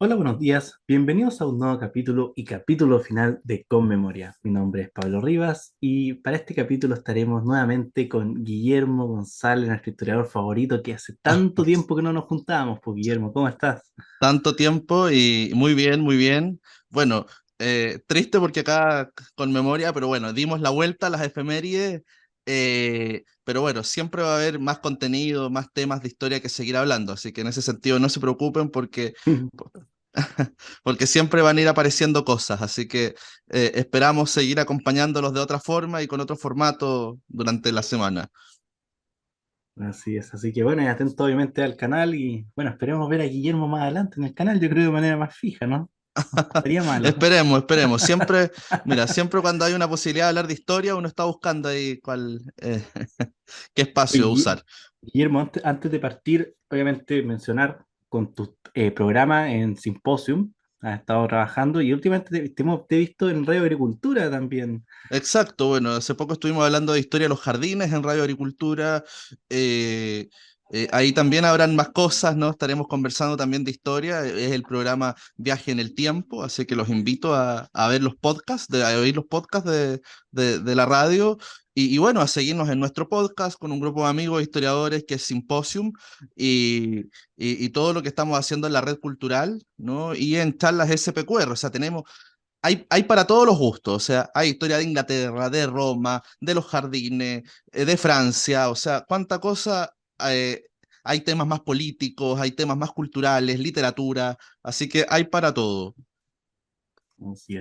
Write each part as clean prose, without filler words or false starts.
Hola, buenos días. Bienvenidos a un nuevo capítulo y capítulo final de Con Memoria. Mi nombre es Pablo Rivas y para este capítulo estaremos nuevamente con Guillermo González, nuestro historiador favorito, que hace tanto tiempo que no nos juntábamos. Pues Guillermo, ¿cómo estás? Tanto tiempo y muy bien, muy bien. Bueno, triste porque acá con memoria, pero bueno, dimos la vuelta a las efemérides, pero bueno, siempre va a haber más contenido, más temas de historia que seguir hablando, así que en ese sentido no se preocupen porque siempre van a ir apareciendo cosas, así que esperamos seguir acompañándolos de otra forma y con otro formato durante la semana. Así es, así que bueno, y atento obviamente al canal y bueno, esperemos ver a Guillermo más adelante en el canal, yo creo de manera más fija, ¿no? No estaría malo. Esperemos, esperemos. Siempre, mira, siempre cuando hay una posibilidad de hablar de historia, uno está buscando ahí qué Oye, espacio usar. Guillermo, antes de partir, obviamente mencionar con tu programa en Symposium, has estado trabajando y últimamente te he visto en Radio Agricultura también. Exacto, bueno, hace poco estuvimos hablando de historia de los jardines en Radio Agricultura. eh, Ahí también habrán más cosas, ¿no? Estaremos conversando también de historia. Es el programa Viaje en el Tiempo, así que los invito a ver los podcasts, a oír los podcasts de la radio. Y bueno, a seguirnos en nuestro podcast con un grupo de amigos historiadores que es Symposium y, y todo lo que estamos haciendo en la red cultural, ¿no? Y en charlas SPQR, o sea, tenemos hay para todos los gustos, o sea, hay historia de Inglaterra, de Roma, de los jardines, de Francia, o sea, cuánta cosa, hay temas más políticos, hay temas más culturales, literatura, así que hay para todo.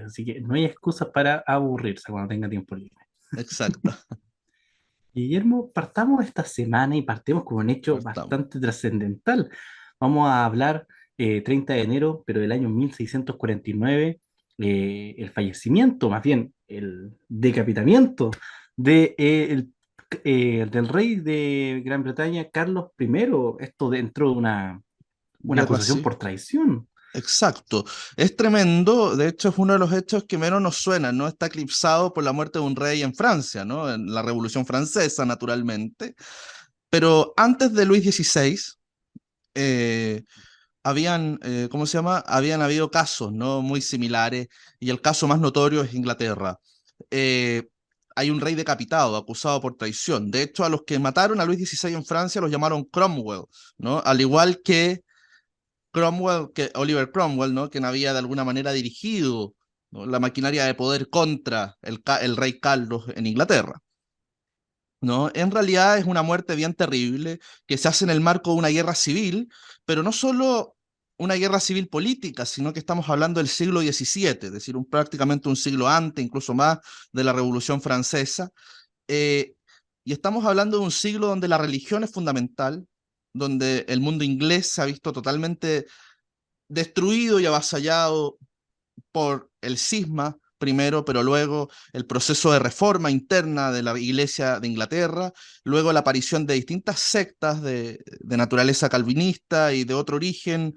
Así que no hay excusas para aburrirse cuando tenga tiempo libre. Exacto, Guillermo, partamos esta semana y partemos con un hecho partamos. bastante trascendental. Vamos a hablar 30 de enero, pero del año 1649, el fallecimiento, más bien el decapitamiento de, del rey de Gran Bretaña, Carlos I. Esto dentro de una Guerra acusación sí. por traición. Exacto, es tremendo, de hecho es uno de los hechos que menos nos suenan, ¿no? Está eclipsado por la muerte de un rey en Francia, ¿no? En la Revolución Francesa, naturalmente, pero antes de Luis XVI, ¿cómo se llama? Habían habido casos, ¿no? Muy similares, y el caso más notorio es Inglaterra. Eh, Hay un rey decapitado, acusado por traición. De hecho, a los que mataron a Luis XVI en Francia los llamaron Cromwell, ¿no? Al igual que Cromwell, que Oliver Cromwell, ¿no? Quien había de alguna manera dirigido, ¿no? la maquinaria de poder contra el rey Carlos en Inglaterra. ¿No? En realidad es una muerte bien terrible que se hace en el marco de una guerra civil, pero no solo una guerra civil política, sino que estamos hablando del siglo XVII, es decir, prácticamente un siglo antes, incluso más, de la Revolución Francesa. Eh, y estamos hablando de un siglo donde la religión es fundamental, donde el mundo inglés se ha visto totalmente destruido y avasallado por el cisma primero, pero luego el proceso de reforma interna de la Iglesia de Inglaterra, luego la aparición de distintas sectas de naturaleza calvinista y de otro origen,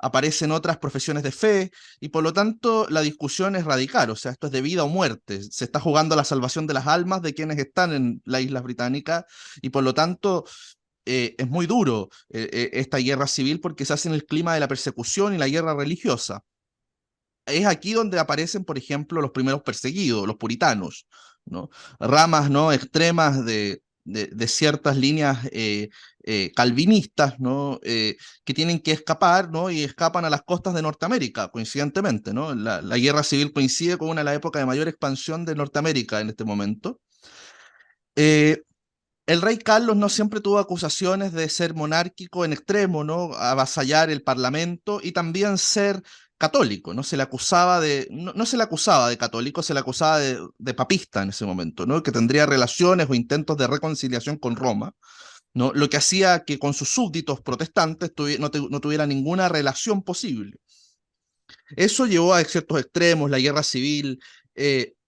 aparecen otras profesiones de fe y por lo tanto la discusión es radical, o sea, esto es de vida o muerte, se está jugando la salvación de las almas de quienes están en las Islas Británicas y por lo tanto es muy duro esta guerra civil porque se hace en el clima de la persecución y la guerra religiosa. Es aquí donde aparecen, por ejemplo, los primeros perseguidos, los puritanos, ¿no? Ramas, ¿no? extremas de ciertas líneas calvinistas, ¿no? Que tienen que escapar, ¿no? Y escapan a las costas de Norteamérica, coincidentemente, ¿no? La guerra civil coincide con una de las épocas de mayor expansión de Norteamérica en este momento. Eh, el rey Carlos no siempre tuvo acusaciones de ser monárquico en extremo, ¿no? Avasallar el parlamento y también ser católico, ¿no? Se le acusaba no se le acusaba de católico, se le acusaba de papista en ese momento, ¿no? Que tendría relaciones o intentos de reconciliación con Roma, ¿no? Lo que hacía que con sus súbditos protestantes no tuviera ninguna relación posible. Eso llevó a ciertos extremos, la guerra civil,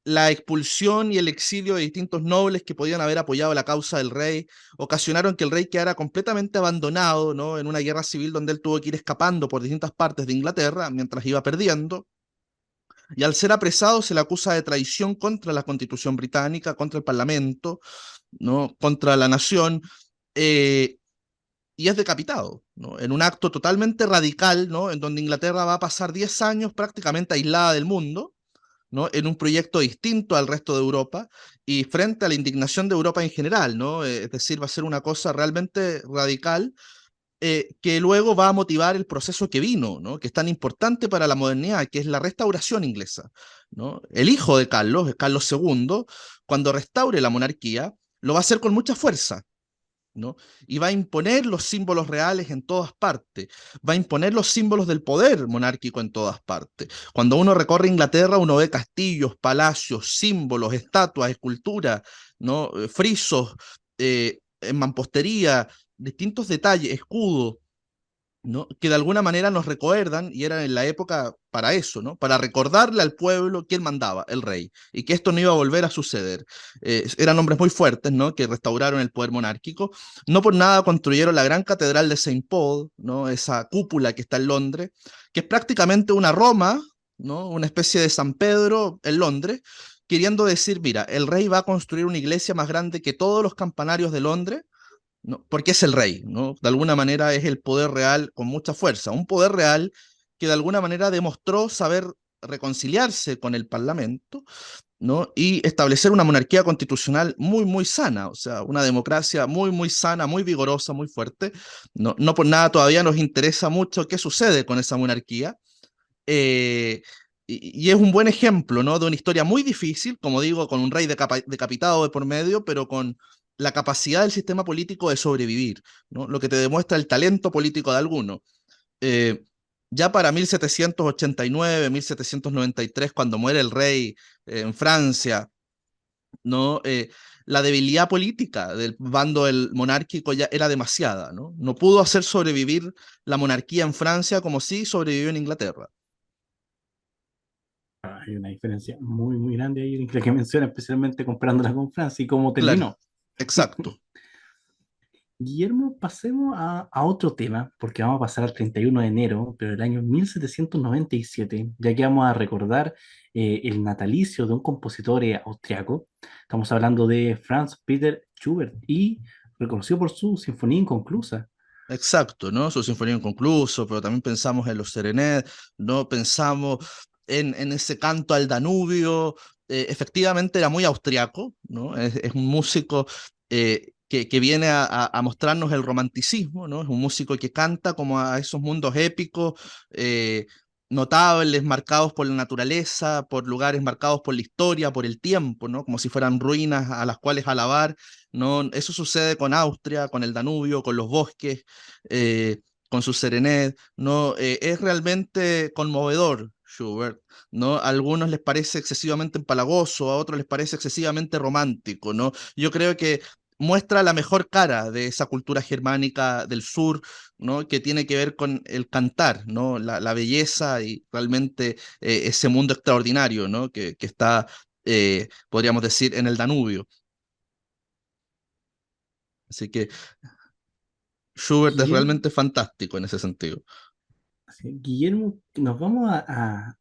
la expulsión y el exilio de distintos nobles que podían haber apoyado la causa del rey, ocasionaron que el rey quedara completamente abandonado, ¿no? En una guerra civil donde él tuvo que ir escapando por distintas partes de Inglaterra mientras iba perdiendo. Y al ser apresado se le acusa de traición contra la Constitución británica, contra el Parlamento, ¿no? Contra la nación. Eh, y es decapitado, ¿no? En un acto totalmente radical, ¿no? En donde Inglaterra va a pasar 10 años prácticamente aislada del mundo, ¿no? En un proyecto distinto al resto de Europa y frente a la indignación de Europa en general, ¿no? Es decir, va a ser una cosa realmente radical, que luego va a motivar el proceso que vino, ¿no? Que es tan importante para la modernidad, que es la restauración inglesa, ¿no? El hijo de Carlos, Carlos II, cuando restaure la monarquía, lo va a hacer con mucha fuerza, ¿no? Y va a imponer los símbolos reales en todas partes, va a imponer los símbolos del poder monárquico en todas partes. Cuando uno recorre Inglaterra, uno ve castillos, palacios, símbolos, estatuas, esculturas, ¿no? Frisos, en mampostería, distintos detalles, escudos, ¿no? Que de alguna manera nos recuerdan, y eran en la época para eso, ¿no? Para recordarle al pueblo quién mandaba, el rey, y que esto no iba a volver a suceder. Eran hombres muy fuertes, ¿no? Que restauraron el poder monárquico. No por nada construyeron la gran catedral de Saint Paul, ¿no? Esa cúpula que está en Londres, que es prácticamente una Roma, ¿no? Una especie de San Pedro en Londres, queriendo decir, mira, el rey va a construir una iglesia más grande que todos los campanarios de Londres, ¿no? Porque es el rey, ¿no? De alguna manera es el poder real con mucha fuerza, un poder real que de alguna manera demostró saber reconciliarse con el Parlamento, ¿no? Y establecer una monarquía constitucional muy, muy sana, o sea, una democracia muy, muy sana, muy vigorosa, muy fuerte. No, no por nada todavía nos interesa mucho qué sucede con esa monarquía. Eh, y es un buen ejemplo, ¿no? De una historia muy difícil, como digo, con un rey decapitado de por medio, pero con la capacidad del sistema político de sobrevivir, ¿no? Lo que te demuestra el talento político de alguno. Eh, ya para 1789, 1793, cuando muere el rey en Francia, ¿no? La debilidad política del bando del monárquico ya era demasiada, ¿no? No pudo hacer sobrevivir la monarquía en Francia como sí sobrevivió en Inglaterra. Hay una diferencia muy, muy grande ahí en la que menciona, especialmente comparándola con Francia y cómo Claro, terminó. exacto. Guillermo, pasemos a otro tema, porque vamos a pasar al 31 de enero, pero del año 1797, ya que vamos a recordar el natalicio de un compositor austriaco. Estamos hablando de Franz Peter Schubert y reconocido por su Sinfonía Inconclusa. Exacto, ¿no? Su sinfonía inconcluso, pero también pensamos en los Serenet, ¿no? Pensamos en ese canto al Danubio. Efectivamente era muy austriaco, ¿no? Es un músico que viene a mostrarnos el romanticismo, ¿no? Es un músico que canta como a esos mundos épicos, eh, notables, marcados por la naturaleza, por lugares marcados por la historia, por el tiempo, ¿no? Como si fueran ruinas a las cuales alabar, ¿no? Eso sucede con Austria, con el Danubio, con los bosques, eh, con su Serenet, ¿no? Es realmente conmovedor Schubert, ¿no? A algunos les parece excesivamente empalagoso, a otros les parece excesivamente romántico, ¿no? Yo creo que muestra la mejor cara de esa cultura germánica del sur, ¿no? Que tiene que ver con el cantar, ¿no? La belleza y realmente ese mundo extraordinario, ¿no? Que está, podríamos decir, en el Danubio. Así que Schubert es Guillermo, realmente fantástico en ese sentido. sí, Guillermo, nos vamos a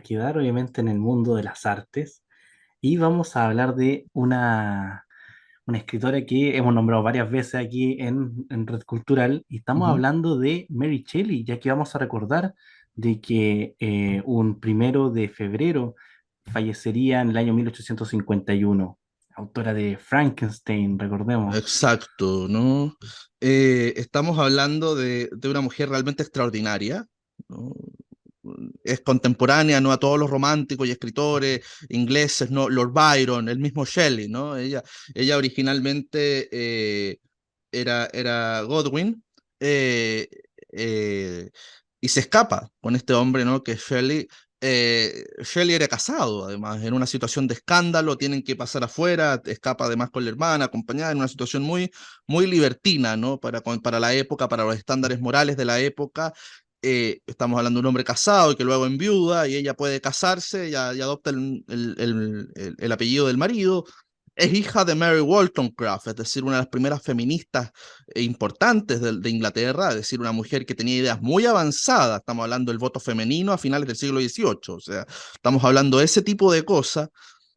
quedar obviamente en el mundo de las artes y vamos a hablar de una escritora que hemos nombrado varias veces aquí en Red Cultural, y estamos Ujú. hablando de Mary Shelley, ya que vamos a recordar de que un 1 de febrero fallecería en el año 1851, autora de Frankenstein, recordemos. Exacto, ¿no? Estamos hablando de una mujer realmente extraordinaria, ¿no? Es contemporánea, ¿no? A todos los románticos y escritores ingleses, ¿no? Lord Byron, el mismo Shelley, ¿no? Ella originalmente era Godwin, eh, eh, y se escapa con este hombre, ¿no? Que es Shelley. Shelley era casado, además, en una situación de escándalo, tienen que pasar afuera, escapa además con la hermana, acompañada, en una situación muy, muy libertina, ¿no? Para la época, para los estándares morales de la época. Estamos hablando de un hombre casado y que luego enviuda y ella puede casarse y adopta el apellido del marido. Es hija de Mary Wollstonecraft, es decir, una de las primeras feministas importantes de Inglaterra, es decir, una mujer que tenía ideas muy avanzadas. Estamos hablando del voto femenino a finales del siglo XVIII, o sea, estamos hablando de ese tipo de cosas.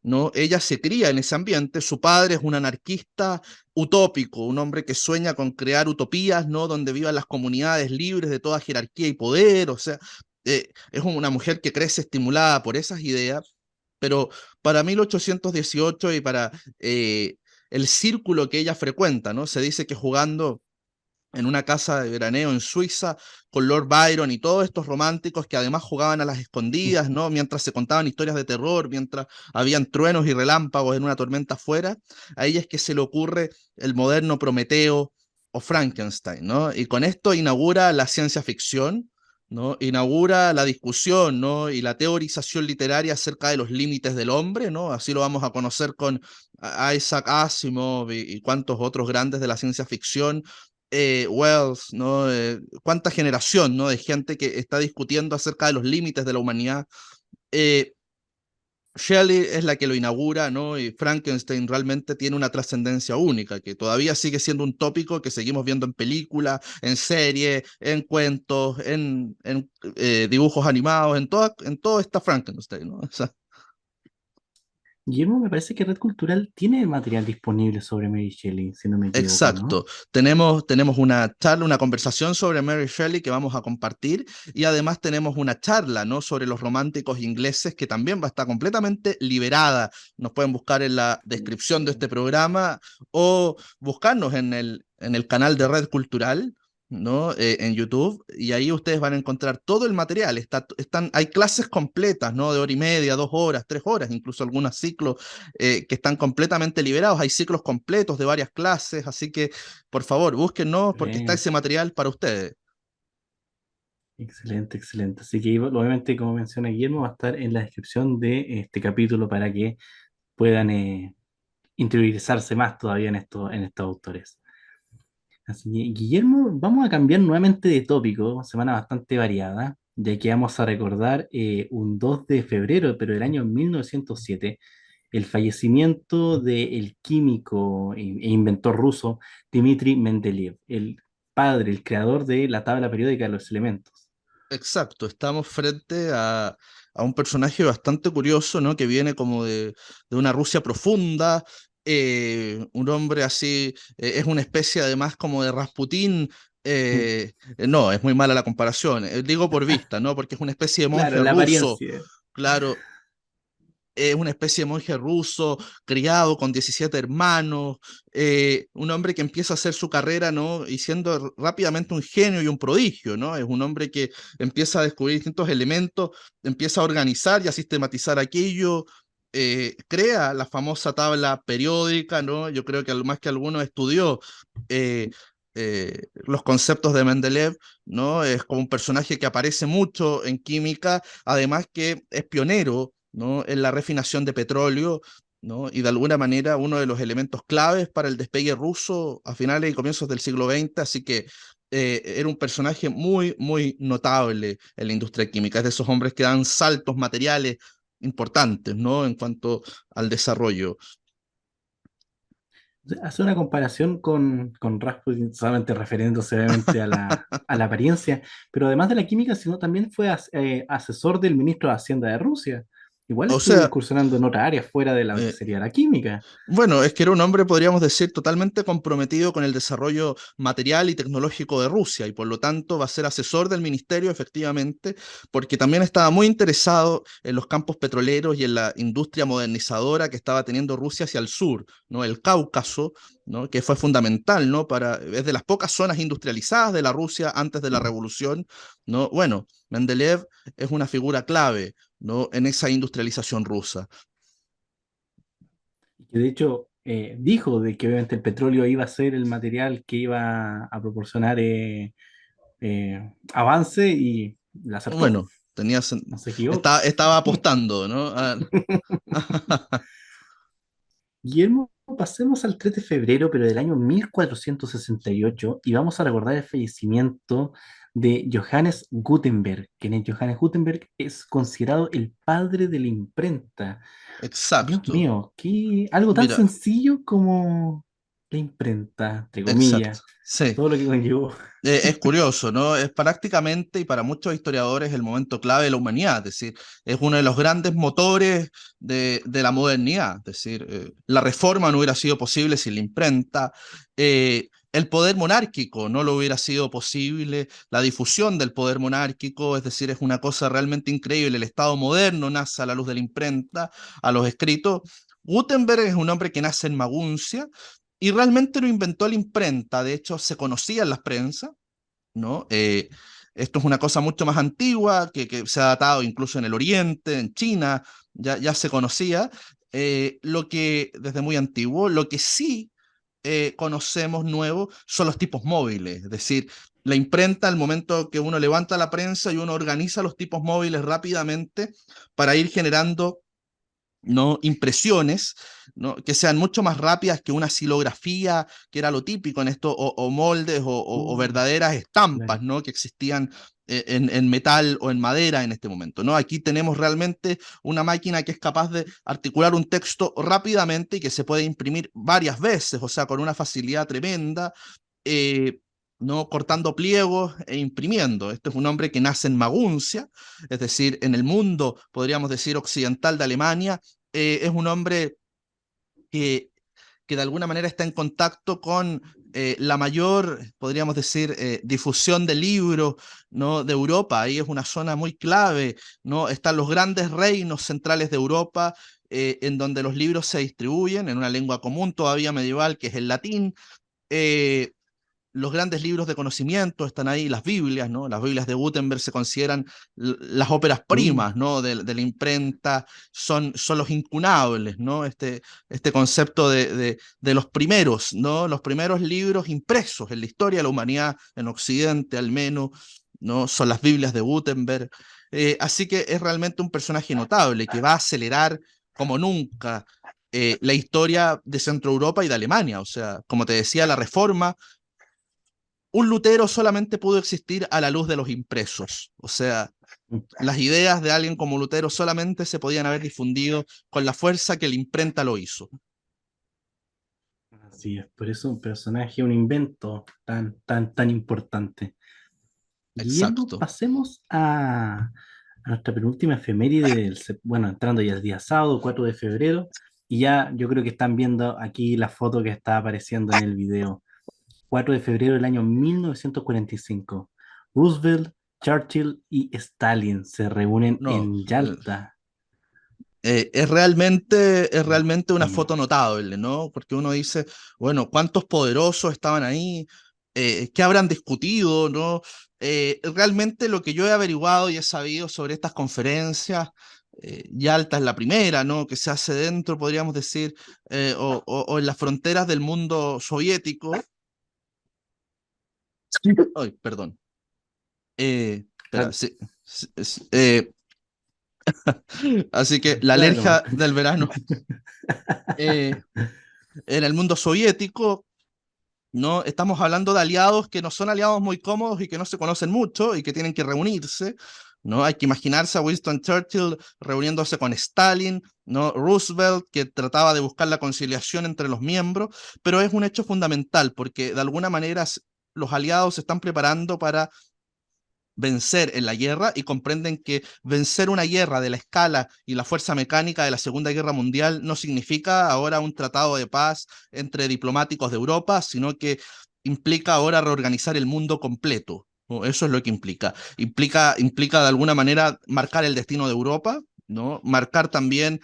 ¿no? Ella se cría en ese ambiente, su padre es un anarquista utópico, un hombre que sueña con crear utopías, ¿no? Donde vivan las comunidades libres de toda jerarquía y poder, o sea, es una mujer que crece estimulada por esas ideas, pero para 1818 y para el círculo que ella frecuenta, ¿no? Se dice que jugando en una casa de veraneo en Suiza con Lord Byron y todos estos románticos que además jugaban a las escondidas, ¿no? Mientras se contaban historias de terror, mientras habían truenos y relámpagos en una tormenta afuera, a ella es que se le ocurre el moderno Prometeo o Frankenstein, ¿no? Y con esto inaugura la ciencia ficción, ¿no? Inaugura la discusión, ¿no? Y la teorización literaria acerca de los límites del hombre, ¿no? Así lo vamos a conocer con Isaac Asimov y cuantos otros grandes de la ciencia ficción, Wells, ¿no? Cuánta generación, ¿no? De gente que está discutiendo acerca de los límites de la humanidad. Eh, Shelley es la que lo inaugura, ¿no? Y Frankenstein realmente tiene una trascendencia única, que todavía sigue siendo un tópico que seguimos viendo en películas, en series, en cuentos, en dibujos animados, en todo está Frankenstein, ¿no? O sea, Guillermo, me parece que Red Cultural tiene material disponible sobre Mary Shelley, si no me equivoco, ¿no? exacto. Tenemos una charla, una conversación sobre Mary Shelley que vamos a compartir y además tenemos una charla, ¿no? Sobre los románticos ingleses que también va a estar completamente liberada. Nos pueden buscar en la descripción de este programa o buscarnos en el canal de Red Cultural, ¿no? En YouTube, y ahí ustedes van a encontrar todo el material. Hay clases completas, ¿no? De hora y media, 2 horas, 3 horas, incluso algunos ciclos que están completamente liberados. Hay ciclos completos de varias clases, así que por favor, búsquennos porque está ese Excelente, material para ustedes. excelente, excelente. Así que obviamente, como menciona Guillermo, va a estar en la descripción de este capítulo para que puedan interiorizarse más todavía en estos autores. Así que, Guillermo, vamos a cambiar nuevamente de tópico, semana bastante variada, ya que vamos a recordar un 2 de febrero, pero del año 1907, el fallecimiento del químico e inventor ruso Dmitri Mendeleev, el padre, el creador de la tabla periódica de los elementos. Exacto, estamos frente a un personaje bastante curioso, ¿no? Que viene como de una Rusia profunda, un hombre así, es una especie además como de Rasputín. No, es muy mala la comparación, digo por vista, ¿no? Porque es una especie de Claro, monje la ruso, apariencia. claro, es una especie de monje ruso, criado con 17 hermanos, un hombre que empieza a hacer su carrera, ¿no? Y siendo rápidamente un genio y un prodigio, ¿no? Es un hombre que empieza a descubrir distintos elementos, empieza a organizar y a sistematizar aquello, crea la famosa tabla periódica, ¿no? Yo creo que más que alguno estudió eh, los conceptos de Mendeleev, ¿no? Es como un personaje que aparece mucho en química, además que es pionero, ¿no? En la refinación de petróleo, ¿no? Y de alguna manera uno de los elementos claves para el despegue ruso a finales y comienzos del siglo XX, así que era un personaje muy, muy notable en la industria química, es de esos hombres que dan saltos materiales importantes, ¿no? En cuanto al desarrollo. Hace una comparación con Rasputin, solamente refiriéndose obviamente a la apariencia, pero además de la química, sino también fue asesor del ministro de Hacienda de Rusia. Igual O estuvo sea, incursionando en otra área fuera de lo que eh, sería la química. bueno, es que era un hombre, podríamos decir, totalmente comprometido con el desarrollo material y tecnológico de Rusia y por lo tanto va a ser asesor del ministerio, efectivamente, porque también estaba muy interesado en los campos petroleros y en la industria modernizadora que estaba teniendo Rusia hacia el sur, ¿no? El Cáucaso, ¿no? Que fue fundamental, ¿no? Es de las pocas zonas industrializadas de la Rusia antes de la revolución, ¿no? Bueno, Mendeleev es una figura clave, ¿no? En esa industrialización rusa. Y que de hecho dijo de que obviamente el petróleo iba a ser el material que iba a proporcionar avance y la acertó, Bueno, tenía, no se equivocó. estaba apostando, ¿no? Guillermo, pasemos al 3 de febrero, pero del año 1468, y vamos a recordar el fallecimiento de Johannes Gutenberg, quien es Johannes Gutenberg es considerado el padre de la imprenta. Dios Exacto. mío, algo tan Mira, sencillo como la imprenta, entre Exacto. comillas, Sí. todo lo que conllevó. Es curioso, ¿no? Es prácticamente y para muchos historiadores el momento clave de la humanidad, es decir, es uno de los grandes motores de la modernidad, es decir, la reforma no hubiera sido posible sin la imprenta, el poder monárquico no lo hubiera sido posible, la difusión del poder monárquico, es decir, es una cosa realmente increíble, el Estado moderno nace a la luz de la imprenta, a los escritos. Gutenberg es un hombre que nace en Maguncia, y realmente no inventó la imprenta, de hecho se conocía en las prensas, ¿no? Esto es una cosa mucho más antigua, que se ha datado incluso en el Oriente, en China, ya se conocía, lo que desde muy antiguo, lo que sí conocemos nuevo son los tipos móviles, es decir, la imprenta, al momento que uno levanta la prensa y uno organiza los tipos móviles rápidamente para ir generando, ¿no?, impresiones, ¿no?, que sean mucho más rápidas que una silografía, que era lo típico en esto, o moldes o Uh, verdaderas estampas, claro. ¿no?, que existían en metal o en madera en este momento, ¿no? Aquí tenemos realmente una máquina que es capaz de articular un texto rápidamente y que se puede imprimir varias veces, o sea, con una facilidad tremenda, eh, ¿no?, cortando pliegos e imprimiendo. Este es un hombre que nace en Maguncia, es decir, en el mundo, podríamos decir, occidental de Alemania. Es un hombre que, que de alguna manera está en contacto con la mayor, podríamos decir, difusión de libros, ¿no?, de Europa. Ahí es una zona muy clave, ¿no? Están los grandes reinos centrales de Europa, en donde los libros se distribuyen en una lengua común todavía medieval, que es el latín. Eh, los grandes libros de conocimiento están ahí, las Biblias, ¿no? Las Biblias de Gutenberg se consideran las óperas Uh, primas, ¿no?, de la imprenta, son los incunables, ¿no? Este concepto de los primeros, ¿no? Los primeros libros impresos en la historia de la humanidad, en Occidente al menos, ¿no? Son las Biblias de Gutenberg. Así que es realmente un personaje notable que va a acelerar como nunca la historia de Centro Europa y de Alemania. O sea, como te decía, la reforma, un Lutero solamente pudo existir a la luz de los impresos. O sea, las ideas de alguien como Lutero solamente se podían haber difundido con la fuerza que la imprenta lo hizo. así es, por eso un personaje, un invento tan importante. Guillermo, Exacto. pasemos a nuestra penúltima efeméride bueno, entrando ya el día sábado, 4 de febrero, y ya yo creo que están viendo aquí la foto que está apareciendo en el video. 4 de febrero del año 1945. Roosevelt, Churchill y Stalin se reúnen No, en Yalta. es No, realmente una no. foto notable, ¿no? Porque uno dice, bueno, ¿cuántos poderosos estaban ahí? ¿Qué habrán discutido, no? Realmente lo que yo he averiguado y he sabido sobre estas conferencias, Yalta es la primera, ¿no?, que se hace dentro, podríamos decir, o en las fronteras del mundo soviético. Ay, perdón. Espera, Ah, sí, así que la dale nomás. alergia del verano. eh, en el mundo soviético, ¿no? Estamos hablando de aliados que no son aliados muy cómodos y que no se conocen mucho y que tienen que reunirse, ¿no? Hay que imaginarse a Winston Churchill reuniéndose con Stalin, ¿no? Roosevelt, que trataba de buscar la conciliación entre los miembros, pero es un hecho fundamental porque de alguna manera los aliados se están preparando para vencer en la guerra y comprenden que vencer una guerra de la escala y la fuerza mecánica de la Segunda Guerra Mundial no significa ahora un tratado de paz entre diplomáticos de Europa, sino que implica ahora reorganizar el mundo completo, ¿no? Eso es lo que implica. Implica de alguna manera marcar el destino de Europa, ¿no? Marcar también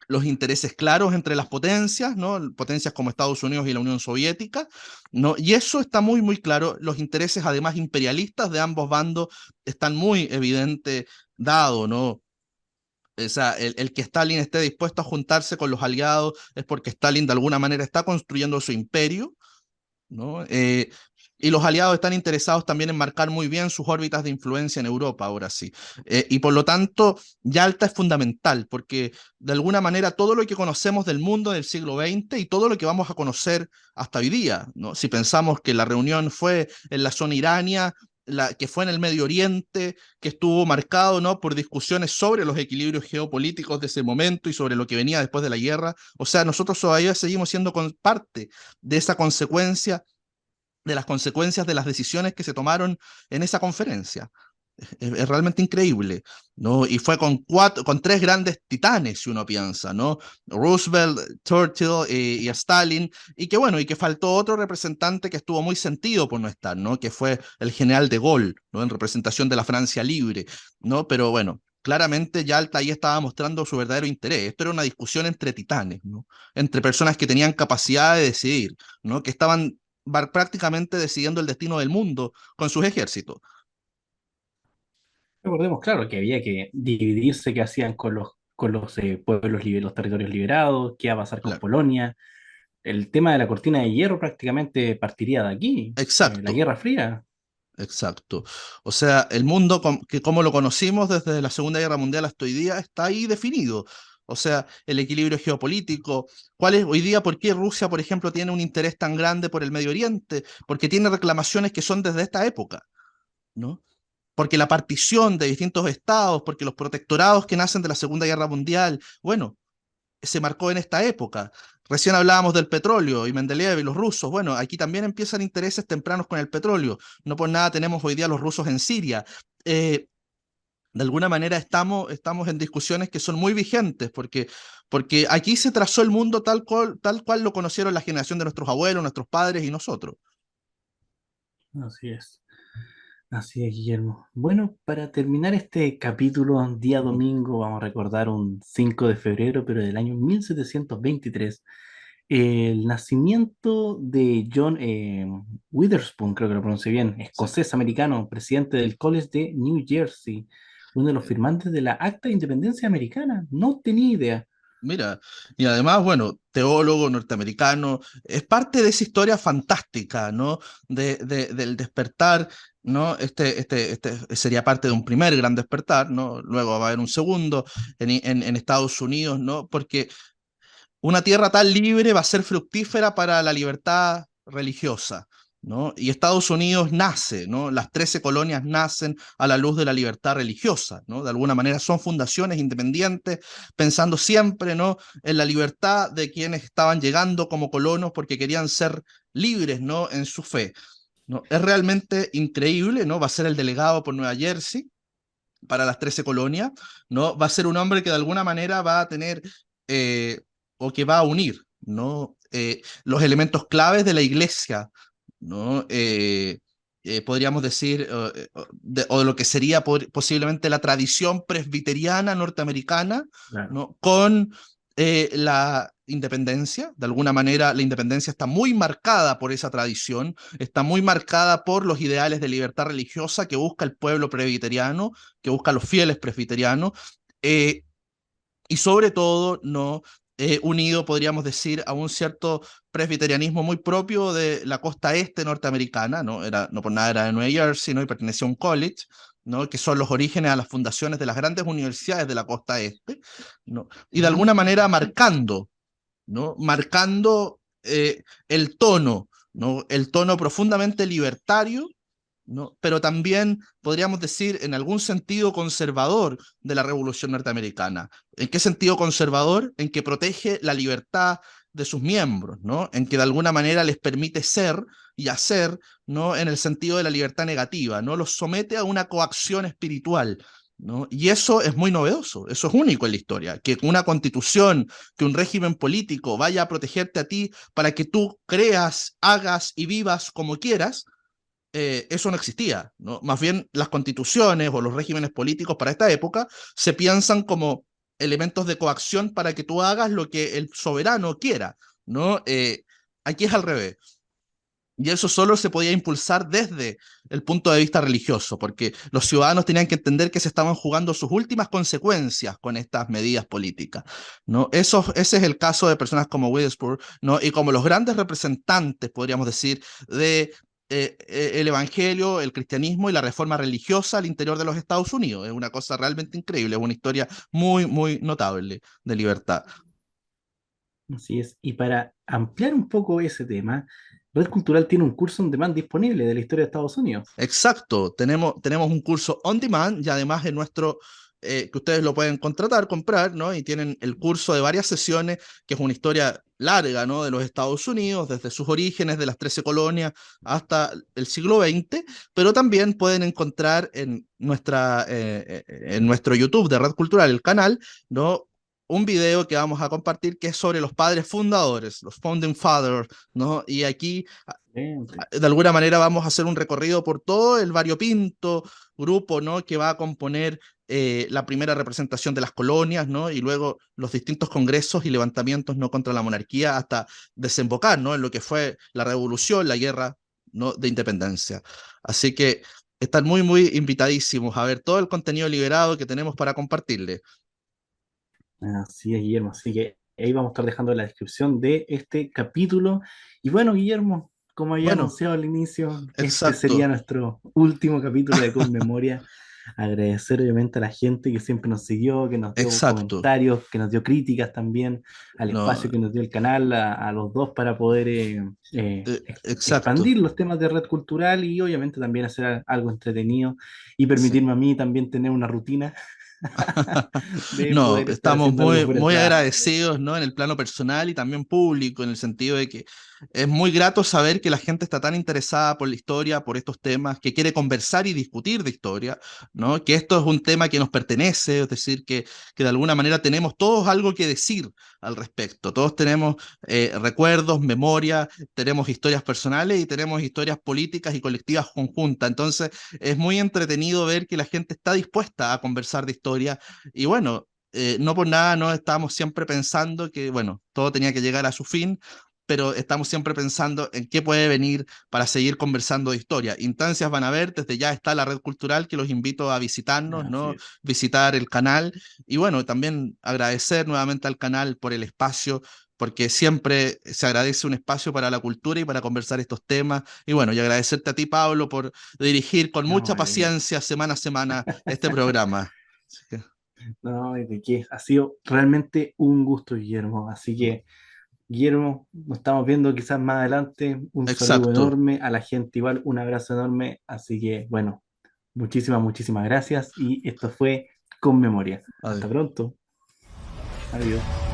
los intereses claros entre las potencias, ¿no? Potencias como Estados Unidos y la Unión Soviética, ¿no? Y eso está muy, muy claro. Los intereses, además, imperialistas de ambos bandos están muy evidente dado, ¿no? O sea, el que Stalin esté dispuesto a juntarse con los aliados es porque Stalin de alguna manera está construyendo su imperio, ¿no? Y los aliados están interesados también en marcar muy bien sus órbitas de influencia en Europa, ahora sí. Y por lo tanto, Yalta es fundamental, porque de alguna manera todo lo que conocemos del mundo del siglo XX y todo lo que vamos a conocer hasta hoy día, ¿no? Si pensamos que la reunión fue en la zona irania, que fue en el Medio Oriente, que estuvo marcado, ¿no?, por discusiones sobre los equilibrios geopolíticos de ese momento y sobre lo que venía después de la guerra. O sea, nosotros todavía seguimos siendo parte de esa consecuencia, de las consecuencias de las decisiones que se tomaron en esa conferencia. Es realmente increíble, ¿no? Y fue con tres grandes titanes, si uno piensa, ¿no? Roosevelt, Churchill y Stalin, y que bueno, y que faltó otro representante que estuvo muy sentido por no estar, ¿no? Que fue el general de Gaulle, ¿no? En representación de la Francia libre, ¿no? Pero bueno, claramente Yalta ahí estaba mostrando su verdadero interés. Esto era una discusión entre titanes, ¿no? Entre personas que tenían capacidad de decidir, ¿no? Que estaban prácticamente decidiendo el destino del mundo con sus ejércitos. Recordemos, claro, que había que dividirse qué hacían con los pueblos, los territorios liberados, qué iba a pasar con Claro. Polonia. El tema de la cortina de hierro prácticamente partiría de aquí, la Exacto. Guerra Fría. Exacto. O sea, el mundo que como lo conocimos desde la Segunda Guerra Mundial hasta hoy día está ahí definido. O sea, el equilibrio geopolítico. ¿Cuál es hoy día? ¿Por qué Rusia, por ejemplo, tiene un interés tan grande por el Medio Oriente? Porque tiene reclamaciones que son desde esta época, ¿no? Porque la partición de distintos estados, porque los protectorados que nacen de la Segunda Guerra Mundial, bueno, se marcó en esta época. Recién hablábamos del petróleo y Mendeleev y los rusos. Bueno, aquí también empiezan intereses tempranos con el petróleo. No por nada tenemos hoy día los rusos en Siria. Eh, de alguna manera estamos en discusiones que son muy vigentes, porque aquí se trazó el mundo tal cual lo conocieron la generación de nuestros abuelos, nuestros padres y nosotros. Así es. Así es, Guillermo. Bueno, para terminar este capítulo, día Ujú. domingo, vamos a recordar un 5 de febrero, pero del año 1723, el nacimiento de John Witherspoon, creo que lo pronuncié bien, Sí. escocés-americano, presidente del College de New Jersey, uno de los firmantes de la Acta de Independencia Americana. No tenía idea. Mira, y además, bueno, teólogo norteamericano, es parte de esa historia fantástica, ¿no? Del despertar, ¿no? Este sería parte de un primer gran despertar, ¿no? Luego va a haber un segundo en Estados Unidos, ¿no? Porque una tierra tan libre va a ser fructífera para la libertad religiosa, ¿no? Y Estados Unidos nace, ¿no? Las 13 colonias nacen a la luz de la libertad religiosa, ¿no? De alguna manera son fundaciones independientes, pensando siempre, ¿no?, en la libertad de quienes estaban llegando como colonos porque querían ser libres, ¿no?, en su fe, ¿no? Es realmente increíble, ¿no? Va a ser el delegado por Nueva Jersey para las 13 colonias, ¿no? Va a ser un hombre que de alguna manera va a tener eh, o que va a unir, ¿no? Los elementos claves de la iglesia, ¿no? Podríamos decir, o de lo que sería posiblemente la tradición presbiteriana norteamericana, Claro. ¿no? Con la independencia. De alguna manera, la independencia está muy marcada por esa tradición, está muy marcada por los ideales de libertad religiosa que busca el pueblo presbiteriano, que busca los fieles presbiterianos, eh, y sobre todo, no unido, podríamos decir, a un cierto presbiterianismo muy propio de la costa este norteamericana, no, no por nada era de Nueva Jersey, ¿no?, y pertenecía a un college, ¿no?, que son los orígenes a las fundaciones de las grandes universidades de la costa este, ¿no? Y de alguna manera marcando, ¿no? Marcando el tono, ¿no? El tono profundamente libertario, ¿no?, pero también podríamos decir en algún sentido conservador de la Revolución Norteamericana. ¿En qué sentido conservador? En que protege la libertad de sus miembros, ¿no? En que de alguna manera les permite ser y hacer, ¿no?, en el sentido de la libertad negativa, ¿no? Los somete a una coacción espiritual, ¿no? Y eso es muy novedoso, eso es único en la historia, que una constitución, que un régimen político vaya a protegerte a ti para que tú creas, hagas y vivas como quieras. Eso no existía, ¿no? Más bien las constituciones o los regímenes políticos para esta época se piensan como elementos de coacción para que tú hagas lo que el soberano quiera, ¿no? Aquí es al revés. Y eso solo se podía impulsar desde el punto de vista religioso, porque los ciudadanos tenían que entender que se estaban jugando sus últimas consecuencias con estas medidas políticas, ¿no? Ese es el caso de personas como Witherspoon, ¿no? Y como los grandes representantes, podríamos decir, de el evangelio, el cristianismo y la reforma religiosa al interior de los Estados Unidos. Es una cosa realmente increíble, es una historia muy, muy notable de libertad. Así es. Y para ampliar un poco ese tema, Red Cultural tiene un curso on demand disponible de la historia de Estados Unidos. Exacto, tenemos un curso on demand y además en nuestro, que ustedes lo pueden contratar, comprar, ¿no? Y tienen el curso de varias sesiones, que es una historia larga, ¿no? De los Estados Unidos, desde sus orígenes, de las 13 colonias hasta el siglo XX, pero también pueden encontrar en nuestro YouTube de Red Cultural, el canal, ¿no? Un video que vamos a compartir que es sobre los padres fundadores, los founding fathers, ¿no? Y aquí Excelente. de alguna manera vamos a hacer un recorrido por todo el variopinto grupo, ¿no? Que va a componer la primera representación de las colonias, ¿no? Y luego los distintos congresos y levantamientos, ¿no? Contra la monarquía hasta desembocar, ¿no? En lo que fue la revolución, la guerra, ¿no? De independencia. Así que están muy, muy invitadísimos a ver todo el contenido liberado que tenemos para compartirles. Así es, Guillermo. Así que ahí vamos a estar dejando la descripción de este capítulo. Y bueno, Guillermo, como había Bueno, anunciado al inicio, este sería exacto, nuestro último capítulo de Conmemoria. Agradecer obviamente a la gente que siempre nos siguió, que nos dio exacto. comentarios, que nos dio críticas también, al No, espacio que nos dio el canal, a los dos para poder exacto. expandir los temas de red cultural y obviamente también hacer algo entretenido y Sí. permitirme a mí también tener una rutina de No, poder estar estamos haciendo algo muy, fuera del muy trabajo. agradecidos, ¿no? En el plano personal y también público, en el sentido de que es muy grato saber que la gente está tan interesada por la historia, por estos temas, que quiere conversar y discutir de historia, ¿no? Que esto es un tema que nos pertenece, es decir, que de alguna manera tenemos todos algo que decir al respecto. Todos tenemos recuerdos, memoria, tenemos historias personales y tenemos historias políticas y colectivas conjuntas. Entonces, es muy entretenido ver que la gente está dispuesta a conversar de historia y bueno, no por nada no estamos siempre pensando que, bueno, todo tenía que llegar a su fin, pero estamos siempre pensando en qué puede venir para seguir conversando de historia. Instancias van a haber, desde ya está la red cultural que los invito a visitarnos, Así ¿no? es. Visitar el canal y bueno, también agradecer nuevamente al canal por el espacio, porque siempre se agradece un espacio para la cultura y para conversar estos temas. Y bueno, y agradecerte a ti, Pablo, por dirigir con No, mucha paciencia semana a semana este programa. Así que, no, de qué. Ha sido realmente un gusto, Guillermo. Así que, Guillermo, nos estamos viendo quizás más adelante. Un saludo exacto. enorme a la gente, igual un abrazo enorme. Así que, bueno, muchísimas, muchísimas gracias. Y esto fue Con Memoria. Hasta Adiós. pronto. Adiós.